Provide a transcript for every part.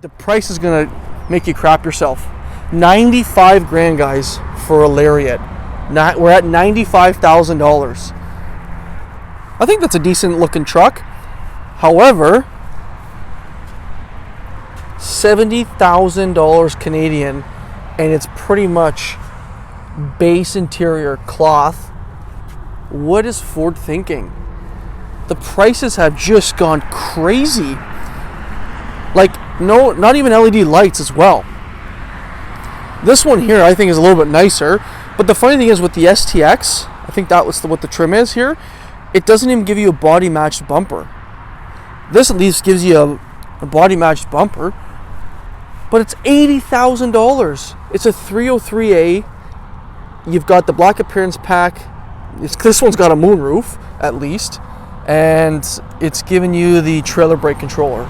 The price is gonna make you crap yourself. 95 grand, guys, for a Lariat. We're at $95,000. I think that's a decent looking truck. However, $70,000 Canadian, and it's pretty much base interior cloth. What is Ford thinking? The prices have just gone crazy. Like, no, not even LED lights as well. This one here I think is a little bit nicer, but the funny thing is with the STX, I think that was what the trim is here, it doesn't even give you a body matched bumper. This at least gives you a body matched bumper, but it's $80,000. It's a 303A. You've got the black appearance pack. This one's got a moonroof at least, and it's giving you the trailer brake controller.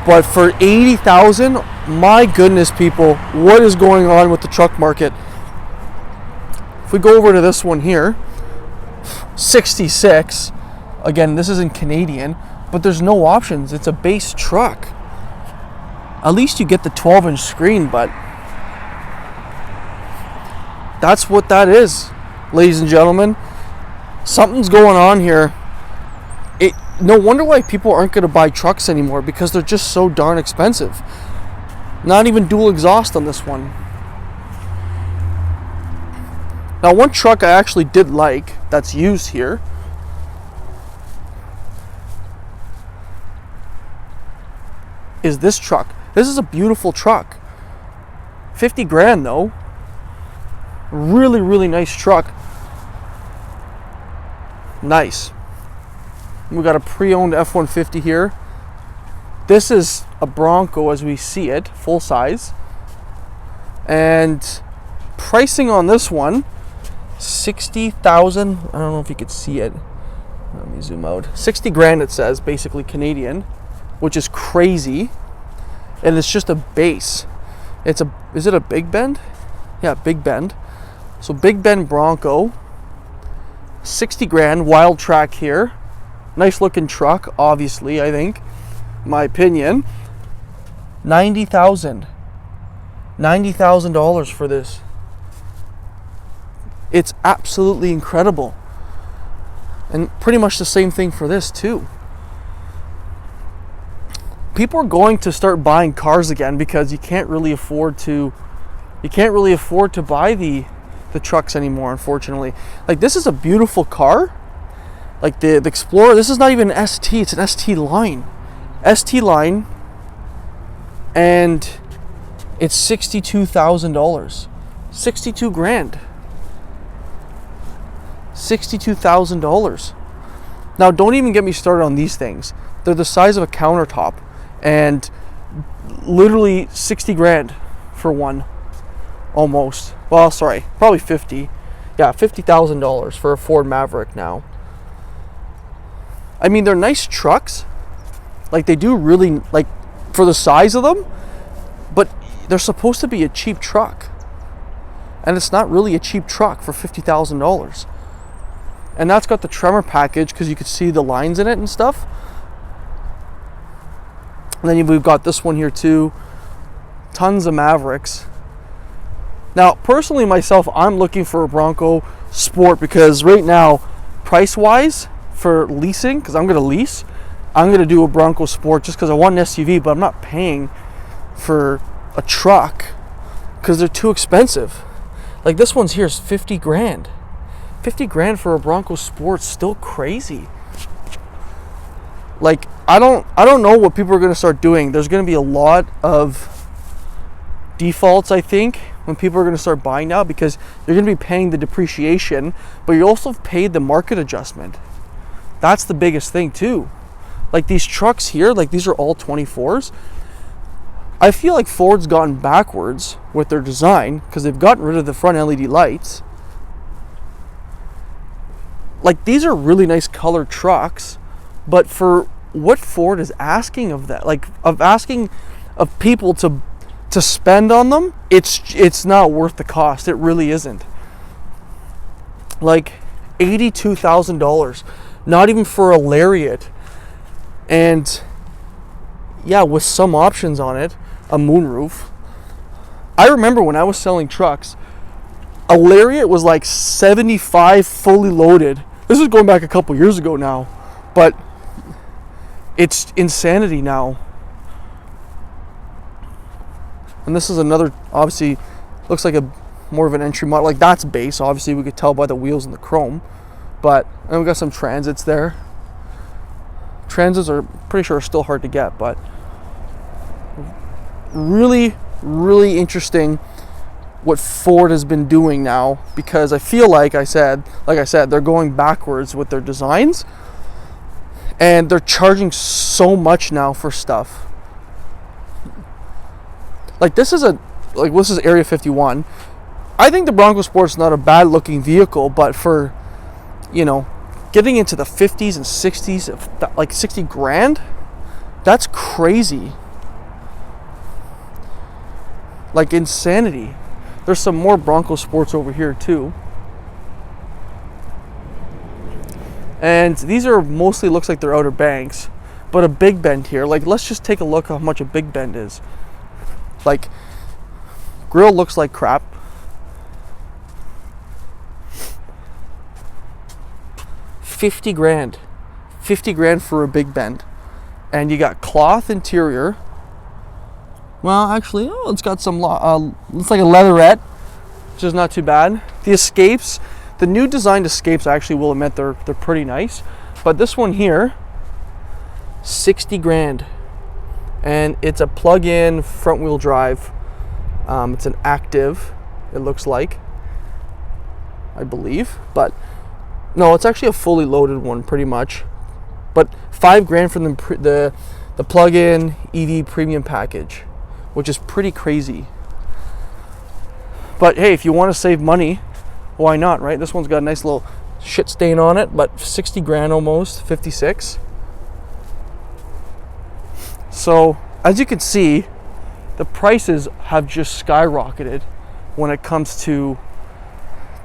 But for $80,000, my goodness, people, what is going on with the truck market? If we go over to this one here, 66. Again, this isn't Canadian, but there's no options. It's a base truck. At least you get the 12-inch screen, but that's what that is, ladies and gentlemen. Something's going on here. No wonder why people aren't going to buy trucks anymore, because they're just so darn expensive. Not even dual exhaust on this one. Now, one truck I actually did like that's used here is this truck. This is a beautiful truck. 50 grand though. Really, really nice truck. Nice. We got a pre-owned F-150 here. This is a Bronco as we see it, full size. And pricing on this one, 60,000. I don't know if you could see it. Let me zoom out. 60 grand it says, basically Canadian, which is crazy. And it's just a base. Is it a Big Bend? Yeah, Big Bend. So Big Bend Bronco, 60 grand, wild track here. Nice looking truck, obviously, I think, my opinion. $90,000 for this. It's absolutely incredible. And pretty much the same thing for this too. People are going to start buying cars again because you can't really afford to buy the trucks anymore, unfortunately. Like, this is a beautiful car. Like the Explorer, this is not even an ST, it's an ST line. ST line, and it's $62,000. 62 grand. $62,000. Now, don't even get me started on these things. They're the size of a countertop, and literally 60 grand for one, almost. Well, sorry, probably 50. Yeah, $50,000 for a Ford Maverick now. I mean, they're nice trucks. Like, they do really, like, for the size of them, but they're supposed to be a cheap truck. And it's not really a cheap truck for $50,000. And that's got the Tremor package because you could see the lines in it and stuff. And then we've got this one here too. Tons of Mavericks. Now, personally myself, I'm looking for a Bronco Sport because right now, price-wise, for leasing, because I'm going to lease, I'm going to do a Bronco Sport just because I want an SUV, but I'm not paying for a truck because they're too expensive. Like, this one's here is 50 grand. 50 grand for a Bronco Sport, still crazy. Like, I don't know what people are going to start doing. There's going to be a lot of defaults, I think, when people are going to start buying now, because you're going to be paying the depreciation, but you also paid the market adjustment. That's the biggest thing too. Like, these trucks here, like, these are all 24s. I feel like Ford's gotten backwards with their design because they've gotten rid of the front LED lights. Like, these are really nice colored trucks, but for what Ford is asking of that, like, of asking of people to spend on them, it's not worth the cost. It really isn't. Like, $82,000, not even for a Lariat. And yeah, with some options on it, a moonroof. I remember when I was selling trucks, a Lariat was like 75 fully loaded. This is going back a couple years ago now, but it's insanity now. And this is another, obviously, looks like a more of an entry model. Like that's base, obviously we could tell by the wheels and the chrome. But and we got some Transits there. Transits are pretty sure are still hard to get, but really, really interesting what Ford has been doing now, because I feel like I said, they're going backwards with their designs, and they're charging so much now for stuff. Like this is Area 51. I think the Bronco Sport is not a bad looking vehicle, but for, you know, getting into the 50s and 60s, like 60 grand, that's crazy. Like insanity. There's some more Bronco Sports over here too. And these are mostly, looks like they're Outer Banks, but a Big Bend here. Like let's just take a look how much a Big Bend is. Like grill looks like crap. $50 grand. $50 grand for a Big Bend. And you got cloth interior. Well, actually, it's got some, looks like a leatherette, which is not too bad. The Escapes, the new designed Escapes, I actually will admit they're pretty nice. But this one here, 60 grand. And it's a plug-in front wheel drive. It's an active, it looks like, I believe. But no, it's actually a fully loaded one pretty much. But $5 grand for the plug-in EV premium package, which is pretty crazy. But hey, if you want to save money, why not, right? This one's got a nice little shit stain on it, but 60 grand almost, 56. So as you can see, the prices have just skyrocketed when it comes to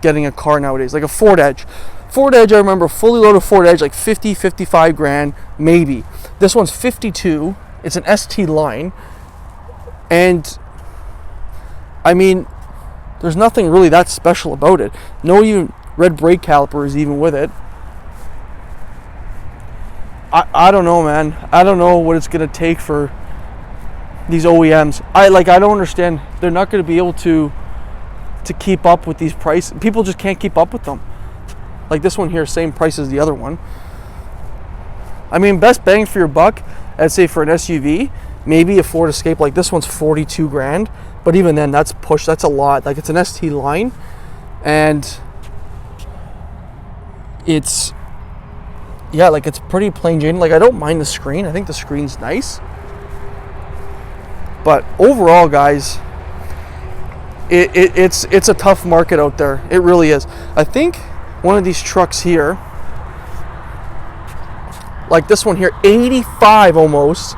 getting a car nowadays. Like a Ford Edge. Ford Edge, I remember, fully loaded Ford Edge, like 50, 55 grand, maybe. This one's 52. It's an ST line. And, I mean, there's nothing really that special about it. No even red brake calipers even with it. I don't know, man. I don't know what it's going to take for these OEMs. I don't understand. They're not going to be able to keep up with these prices. People just can't keep up with them. Like this one here, same price as the other one. I mean, best bang for your buck, I'd say for an SUV, maybe a Ford Escape. Like this one's 42 grand, but even then, that's push. That's a lot. Like it's an ST line, and it's, yeah, like it's pretty plain Jane. Like I don't mind the screen. I think the screen's nice, but overall, guys, it's a tough market out there. It really is. I think one of these trucks here, like this one here, 85 almost.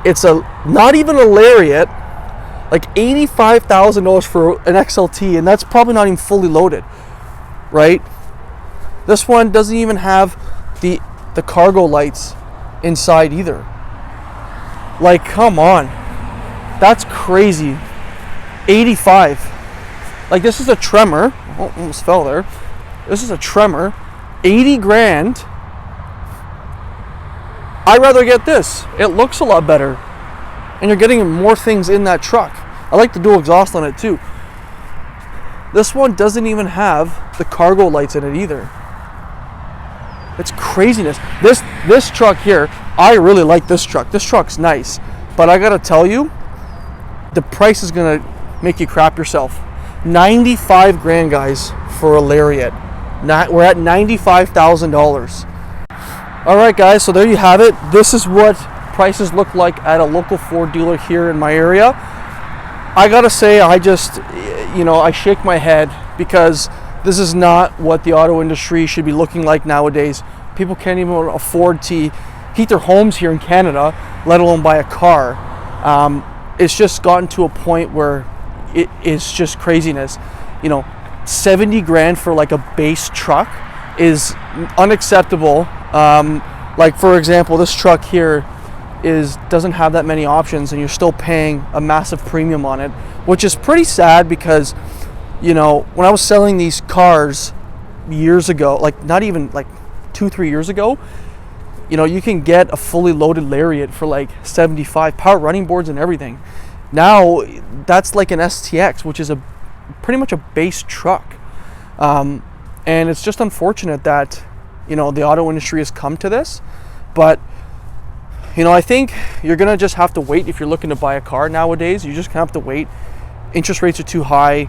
It's not even a Lariat, like $85,000 for an XLT, and that's probably not even fully loaded, right? This one doesn't even have the cargo lights inside either. Like, come on, that's crazy. 85. Like this is a Tremor. Oh, almost fell there. This is a Tremor, 80 grand. I'd rather get this. It looks a lot better, and you're getting more things in that truck. I like the dual exhaust on it too. This one doesn't even have the cargo lights in it either. It's craziness. This truck here, I really like this truck. This truck's nice, but I gotta tell you, the price is gonna make you crap yourself. 95 grand, guys, for a Lariat. We're at $95,000. All right, guys, so there you have it. This is what prices look like at a local Ford dealer here in my area. I gotta say, I just, I shake my head, because this is not what the auto industry should be looking like nowadays. People can't even afford to heat their homes here in Canada, let alone buy a car. It's just gotten to a point where it's just craziness. 70 grand for like a base truck is unacceptable. Like for example, this truck here doesn't have that many options, and you're still paying a massive premium on it, which is pretty sad because, you know, when I was selling these cars years ago, like not even like 2-3 years ago, you know, you can get a fully loaded Lariat for like 75, power running boards and everything. Now that's like an STX, which is pretty much a base truck. And it's just unfortunate that, you know, the auto industry has come to this. But, you know, I think you're gonna just have to wait. If you're looking to buy a car nowadays, you just have to wait. Interest rates are too high.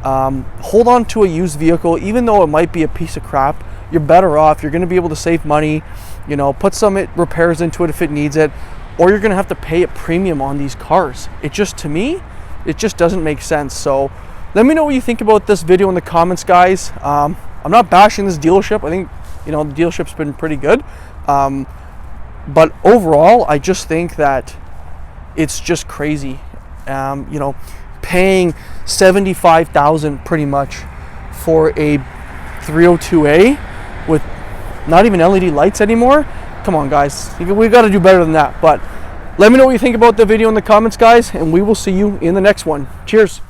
Hold on to a used vehicle, even though it might be a piece of crap. You're better off. You're going to be able to save money, you know, put some repairs into it if it needs it, or you're going to have to pay a premium on these cars. It just, to me, it just doesn't make sense. So let me know what you think about this video in the comments, guys. I'm not bashing this dealership. I think, you know, the dealership's been pretty good. But overall, I just think that it's just crazy. You know, paying $75,000 pretty much for a 302A with not even LED lights anymore. Come on, guys, we got to do better than that. But let me know what you think about the video in the comments, guys, and we will see you in the next one. Cheers.